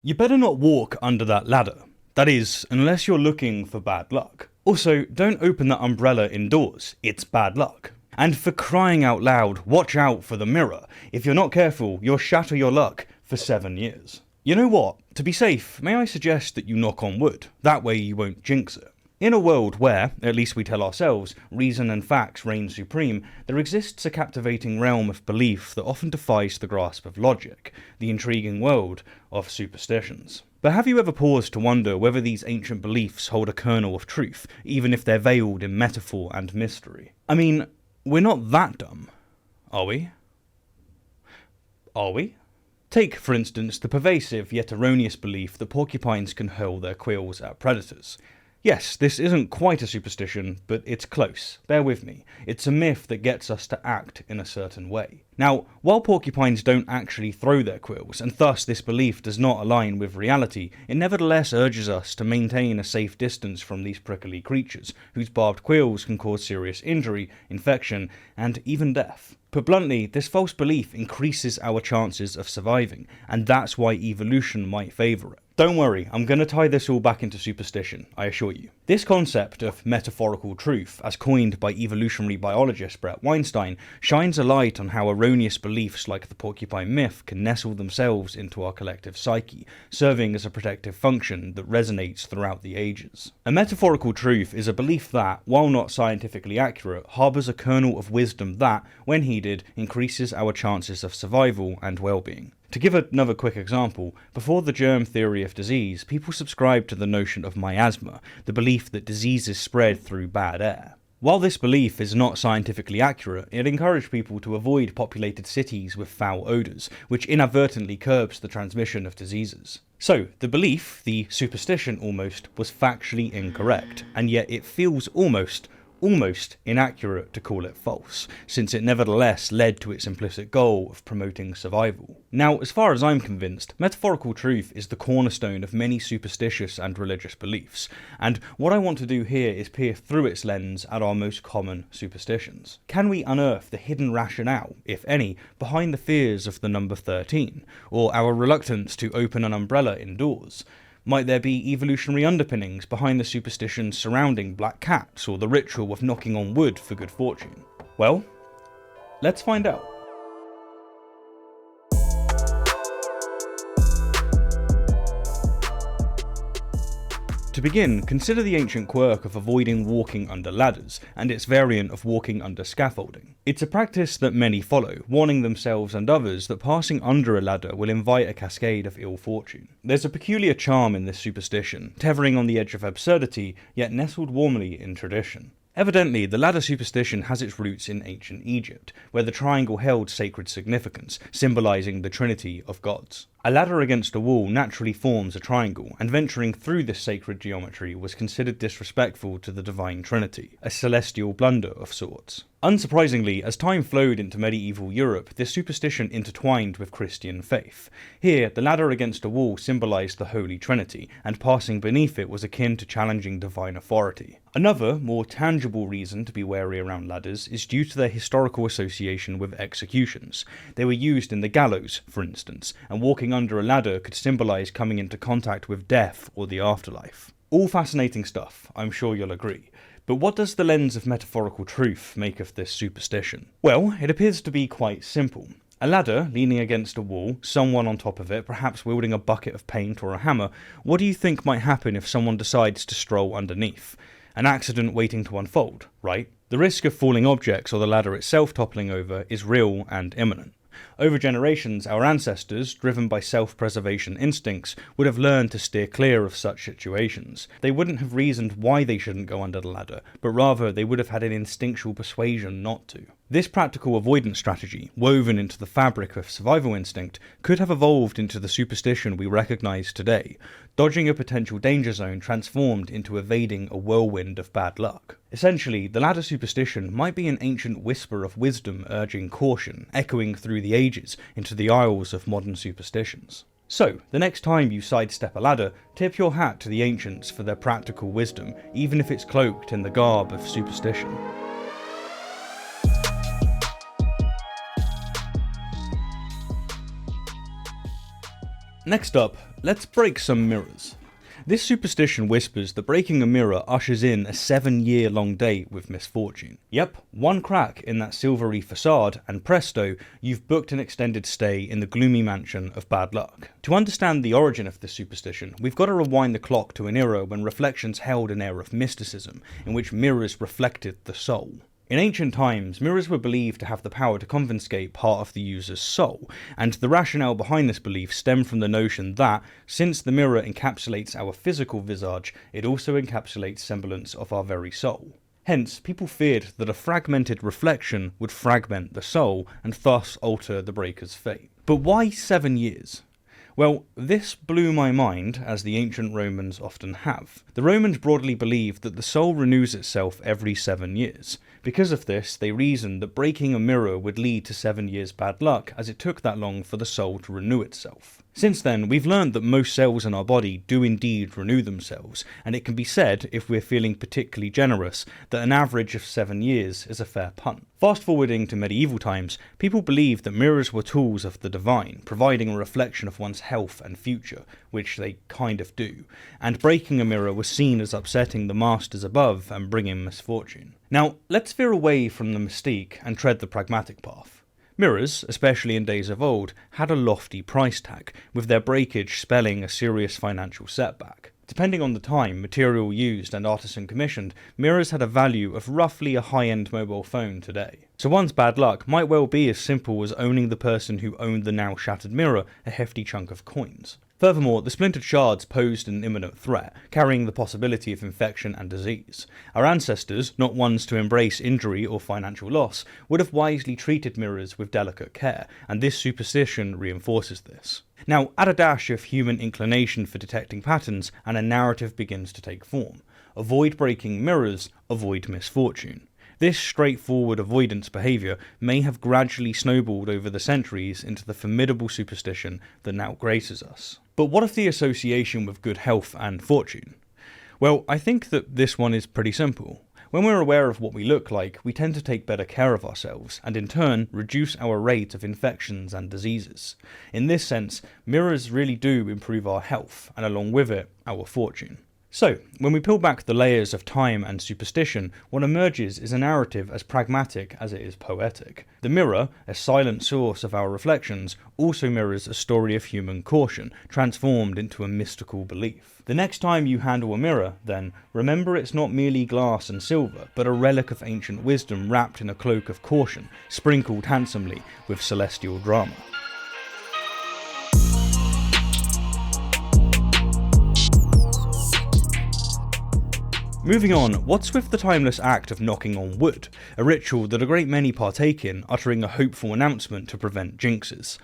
You better not walk under that ladder. That is, unless you're looking for bad luck. Also, don't open that umbrella indoors. It's bad luck. And for crying out loud, watch out for the mirror. If you're not careful, you'll shatter your luck for 7 years. You know what? To be safe, may I suggest that you knock on wood? That way you won't jinx it. In a world where, at least we tell ourselves, reason and facts reign supreme, there exists a captivating realm of belief that often defies the grasp of logic, the intriguing world of superstitions. But have you ever paused to wonder whether these ancient beliefs hold a kernel of truth, even if they're veiled in metaphor and mystery? I mean, we're not that dumb, are we? Are we? Take, for instance, the pervasive yet erroneous belief that porcupines can hurl their quills at predators. Yes, this isn't quite a superstition, but it's close. Bear with me. It's a myth that gets us to act in a certain way. Now, while porcupines don't actually throw their quills, and thus this belief does not align with reality, it nevertheless urges us to maintain a safe distance from these prickly creatures, whose barbed quills can cause serious injury, infection, and even death. Put bluntly, this false belief increases our chances of surviving, and that's why evolution might favour it. Don't worry, I'm going to tie this all back into superstition, I assure you. This concept of metaphorical truth, as coined by evolutionary biologist Brett Weinstein, shines a light on how erroneous beliefs like the porcupine myth can nestle themselves into our collective psyche, serving as a protective function that resonates throughout the ages. A metaphorical truth is a belief that, while not scientifically accurate, harbours a kernel of wisdom that, when heeded, increases our chances of survival and well-being. To give another quick example, before the germ theory of disease, people subscribed to the notion of miasma, the belief that diseases spread through bad air. While this belief is not scientifically accurate, it encouraged people to avoid populated cities with foul odours, which inadvertently curbs the transmission of diseases. So, the belief, the superstition almost, was factually incorrect, and yet it feels almost inaccurate to call it false, since it nevertheless led to its implicit goal of promoting survival. Now, as far as I'm convinced, metaphorical truth is the cornerstone of many superstitious and religious beliefs, and what I want to do here is peer through its lens at our most common superstitions. Can we unearth the hidden rationale, if any, behind the fears of the number 13, or our reluctance to open an umbrella indoors? Might there be evolutionary underpinnings behind the superstitions surrounding black cats or the ritual of knocking on wood for good fortune? Well, let's find out. To begin, consider the ancient quirk of avoiding walking under ladders, and its variant of walking under scaffolding. It's a practice that many follow, warning themselves and others that passing under a ladder will invite a cascade of ill fortune. There's a peculiar charm in this superstition, tethering on the edge of absurdity, yet nestled warmly in tradition. Evidently, the ladder superstition has its roots in ancient Egypt, where the triangle held sacred significance, symbolising the trinity of gods. A ladder against a wall naturally forms a triangle, and venturing through this sacred geometry was considered disrespectful to the divine trinity, a celestial blunder of sorts. Unsurprisingly, as time flowed into medieval Europe, this superstition intertwined with Christian faith. Here, the ladder against a wall symbolised the Holy Trinity, and passing beneath it was akin to challenging divine authority. Another, more tangible reason to be wary around ladders is due to their historical association with executions. They were used in the gallows, for instance, and walking under a ladder could symbolise coming into contact with death or the afterlife. All fascinating stuff, I'm sure you'll agree. But what does the lens of metaphorical truth make of this superstition? Well, it appears to be quite simple. A ladder leaning against a wall, someone on top of it, perhaps wielding a bucket of paint or a hammer. What do you think might happen if someone decides to stroll underneath? An accident waiting to unfold, right? The risk of falling objects or the ladder itself toppling over is real and imminent. Over generations, our ancestors, driven by self-preservation instincts, would have learned to steer clear of such situations. They wouldn't have reasoned why they shouldn't go under the ladder, but rather they would have had an instinctual persuasion not to. This practical avoidance strategy, woven into the fabric of survival instinct, could have evolved into the superstition we recognise today, dodging a potential danger zone transformed into evading a whirlwind of bad luck. Essentially, the ladder superstition might be an ancient whisper of wisdom urging caution, echoing through the ages into the aisles of modern superstitions. So, the next time you sidestep a ladder, tip your hat to the ancients for their practical wisdom, even if it's cloaked in the garb of superstition. Next up, let's break some mirrors. This superstition whispers that breaking a mirror ushers in a 7-year-long day with misfortune. Yep, one crack in that silvery facade and presto, you've booked an extended stay in the gloomy mansion of bad luck. To understand the origin of this superstition, we've got to rewind the clock to an era when reflections held an air of mysticism, in which mirrors reflected the soul. In ancient times, mirrors were believed to have the power to confiscate part of the user's soul, and the rationale behind this belief stemmed from the notion that, since the mirror encapsulates our physical visage, it also encapsulates semblance of our very soul. Hence, people feared that a fragmented reflection would fragment the soul and thus alter the breaker's fate. But why 7 years? Well, this blew my mind, as the ancient Romans often have. The Romans broadly believed that the soul renews itself every 7 years. Because of this, they reasoned that breaking a mirror would lead to 7 years bad luck, as it took that long for the soul to renew itself. Since then, we've learned that most cells in our body do indeed renew themselves, and it can be said, if we're feeling particularly generous, that an average of 7 years is a fair punt. Fast forwarding to medieval times, people believed that mirrors were tools of the divine, providing a reflection of one's health and future, which they kind of do, and breaking a mirror was seen as upsetting the masters above and bringing misfortune. Now, let's veer away from the mystique and tread the pragmatic path. Mirrors, especially in days of old, had a lofty price tag, with their breakage spelling a serious financial setback. Depending on the time, material used and artisan commissioned, mirrors had a value of roughly a high-end mobile phone today. So one's bad luck might well be as simple as owning the person who owned the now shattered mirror a hefty chunk of coins. Furthermore, the splintered shards posed an imminent threat, carrying the possibility of infection and disease. Our ancestors, not ones to embrace injury or financial loss, would have wisely treated mirrors with delicate care, and this superstition reinforces this. Now, add a dash of human inclination for detecting patterns, and a narrative begins to take form. Avoid breaking mirrors, avoid misfortune. This straightforward avoidance behaviour may have gradually snowballed over the centuries into the formidable superstition that now graces us. But what of the association with good health and fortune? Well, I think that this one is pretty simple. When we're aware of what we look like, we tend to take better care of ourselves, and in turn, reduce our rate of infections and diseases. In this sense, mirrors really do improve our health, and along with it, our fortune. So, when we peel back the layers of time and superstition, what emerges is a narrative as pragmatic as it is poetic. The mirror, a silent source of our reflections, also mirrors a story of human caution, transformed into a mystical belief. The next time you handle a mirror, then, remember it's not merely glass and silver, but a relic of ancient wisdom wrapped in a cloak of caution, sprinkled handsomely with celestial drama. Moving on, what's with the timeless act of knocking on wood, a ritual that a great many partake in, uttering a hopeful announcement to prevent jinxes?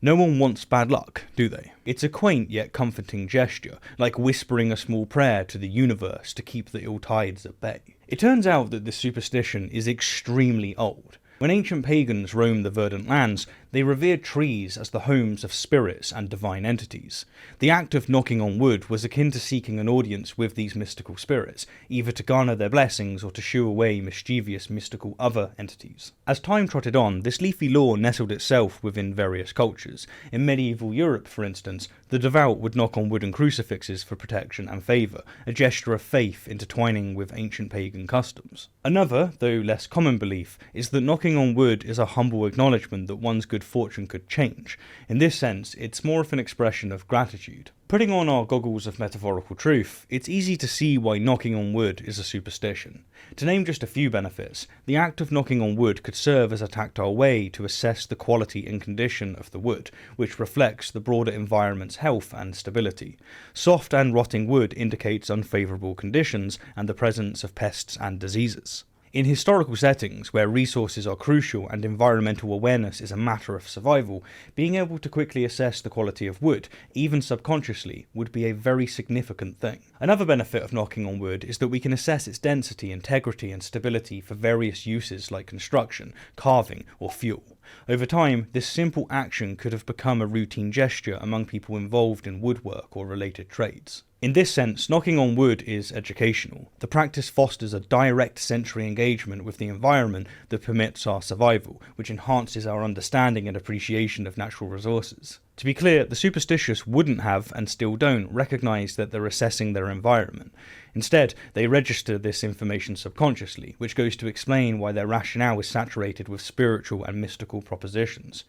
No one wants bad luck, do they? It's a quaint yet comforting gesture, like whispering a small prayer to the universe to keep the ill tides at bay. It turns out that this superstition is extremely old. When ancient pagans roamed the verdant lands, they revered trees as the homes of spirits and divine entities. The act of knocking on wood was akin to seeking an audience with these mystical spirits, either to garner their blessings or to shoo away mischievous mystical other entities. As time trotted on, this leafy lore nestled itself within various cultures. In medieval Europe, for instance, the devout would knock on wooden crucifixes for protection and favour, a gesture of faith intertwining with ancient pagan customs. Another, though less common belief, is that knocking on wood is a humble acknowledgement that one's good fortune could change. In this sense, it's more of an expression of gratitude. Putting on our goggles of metaphorical truth, it's easy to see why knocking on wood is a superstition. To name just a few benefits, the act of knocking on wood could serve as a tactile way to assess the quality and condition of the wood, which reflects the broader environment's health and stability. Soft and rotting wood indicates unfavourable conditions and the presence of pests and diseases. In historical settings, where resources are crucial and environmental awareness is a matter of survival, being able to quickly assess the quality of wood, even subconsciously, would be a very significant thing. Another benefit of knocking on wood is that we can assess its density, integrity and stability for various uses like construction, carving or fuel. Over time, this simple action could have become a routine gesture among people involved in woodwork or related trades. In this sense, knocking on wood is educational. The practice fosters a direct sensory engagement with the environment that permits our survival, which enhances our understanding and appreciation of natural resources. To be clear, the superstitious wouldn't have, and still don't, recognise that they're assessing their environment. Instead, they register this information subconsciously, which goes to explain why their rationale is saturated with spiritual and mystical propositions.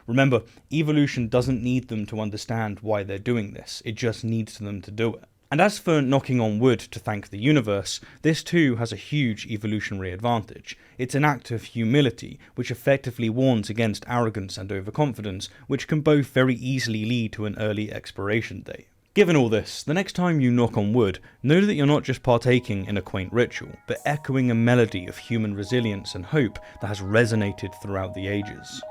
Remember, evolution doesn't need them to understand why they're doing this, it just needs them to do it. And as for knocking on wood to thank the universe, this too has a huge evolutionary advantage. It's an act of humility, which effectively warns against arrogance and overconfidence, which can both very easily lead to an early expiration date. Given all this, the next time you knock on wood, know that you're not just partaking in a quaint ritual, but echoing a melody of human resilience and hope that has resonated throughout the ages.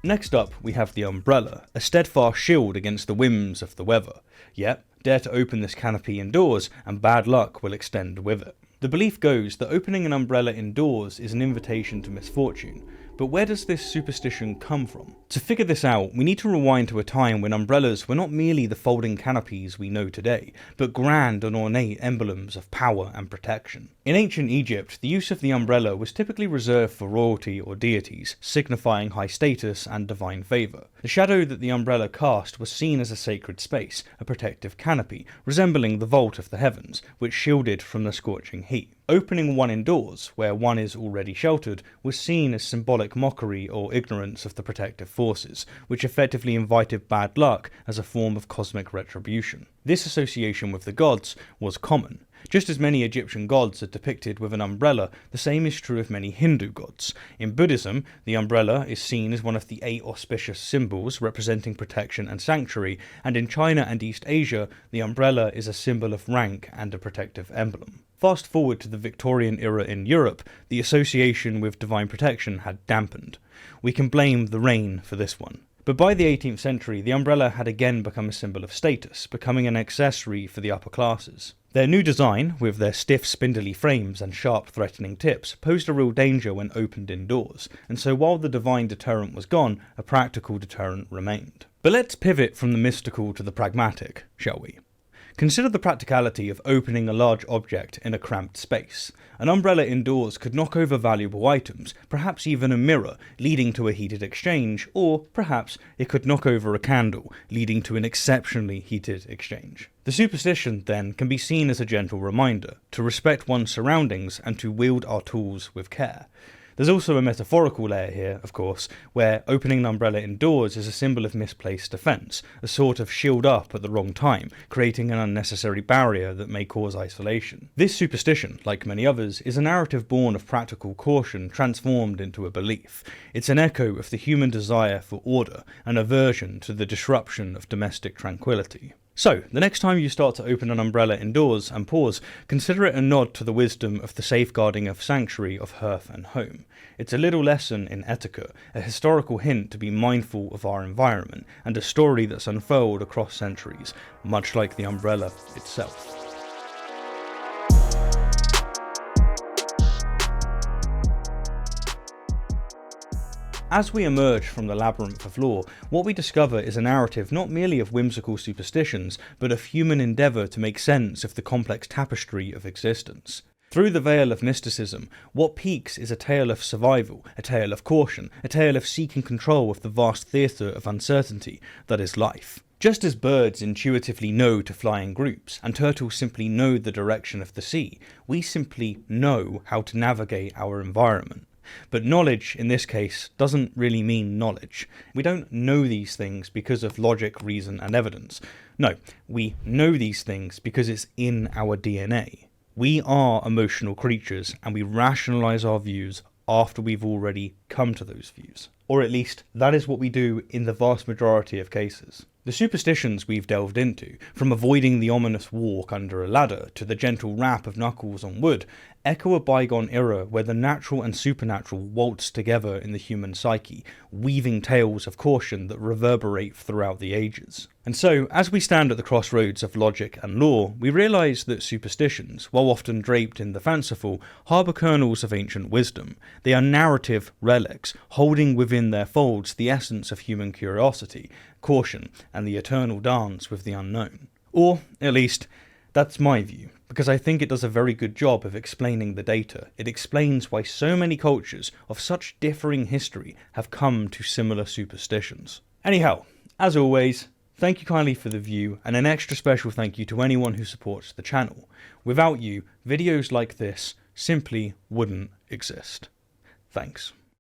Next up, we have the umbrella, a steadfast shield against the whims of the weather. Yet, dare to open this canopy indoors, and bad luck will extend with it. The belief goes that opening an umbrella indoors is an invitation to misfortune, but where does this superstition come from? To figure this out, we need to rewind to a time when umbrellas were not merely the folding canopies we know today, but grand and ornate emblems of power and protection. In ancient Egypt, the use of the umbrella was typically reserved for royalty or deities, signifying high status and divine favour. The shadow that the umbrella cast was seen as a sacred space, a protective canopy, resembling the vault of the heavens, which shielded from the scorching heat. Opening one indoors, where one is already sheltered, was seen as symbolic mockery or ignorance of the protective forces, which effectively invited bad luck as a form of cosmic retribution. This association with the gods was common. Just as many Egyptian gods are depicted with an umbrella, the same is true of many Hindu gods. In Buddhism, the umbrella is seen as one of the 8 auspicious symbols representing protection and sanctuary, and in China and East Asia, the umbrella is a symbol of rank and a protective emblem. Fast forward to the Victorian era in Europe, the association with divine protection had dampened. We can blame the rain for this one. But by the 18th century, the umbrella had again become a symbol of status, becoming an accessory for the upper classes. Their new design, with their stiff spindly frames and sharp threatening tips, posed a real danger when opened indoors, and so while the divine deterrent was gone, a practical deterrent remained. But let's pivot from the mystical to the pragmatic, shall we? Consider the practicality of opening a large object in a cramped space. An umbrella indoors could knock over valuable items, perhaps even a mirror, leading to a heated exchange, or perhaps it could knock over a candle, leading to an exceptionally heated exchange. The superstition, then, can be seen as a gentle reminder to respect one's surroundings and to wield our tools with care. There's also a metaphorical layer here, of course, where opening an umbrella indoors is a symbol of misplaced defence, a sort of shield up at the wrong time, creating an unnecessary barrier that may cause isolation. This superstition, like many others, is a narrative born of practical caution transformed into a belief. It's an echo of the human desire for order, an aversion to the disruption of domestic tranquility. So, the next time you start to open an umbrella indoors and pause, consider it a nod to the wisdom of the safeguarding of sanctuary of hearth and home. It's a little lesson in etiquette, a historical hint to be mindful of our environment, and a story that's unfurled across centuries, much like the umbrella itself. As we emerge from the labyrinth of lore, what we discover is a narrative not merely of whimsical superstitions, but of human endeavour to make sense of the complex tapestry of existence. Through the veil of mysticism, what peaks is a tale of survival, a tale of caution, a tale of seeking control of the vast theatre of uncertainty that is life. Just as birds intuitively know to fly in groups, and turtles simply know the direction of the sea, we simply know how to navigate our environment. But knowledge, in this case, doesn't really mean knowledge. We don't know these things because of logic, reason, and evidence. No, we know these things because it's in our DNA. We are emotional creatures, and we rationalize our views after we've already come to those views. Or at least, that is what we do in the vast majority of cases. The superstitions we've delved into, from avoiding the ominous walk under a ladder to the gentle rap of knuckles on wood, echo a bygone era where the natural and supernatural waltz together in the human psyche, weaving tales of caution that reverberate throughout the ages. And so, as we stand at the crossroads of logic and law, we realise that superstitions, while often draped in the fanciful, harbour kernels of ancient wisdom. They are narrative relics, holding within their folds the essence of human curiosity, caution, and the eternal dance with the unknown. Or, at least, that's my view. because I think it does a very good job of explaining the data. It explains why so many cultures of such differing history have come to similar superstitions. Anyhow, as always, thank you kindly for the view, and an extra special thank you to anyone who supports the channel. Without you, videos like this simply wouldn't exist. Thanks.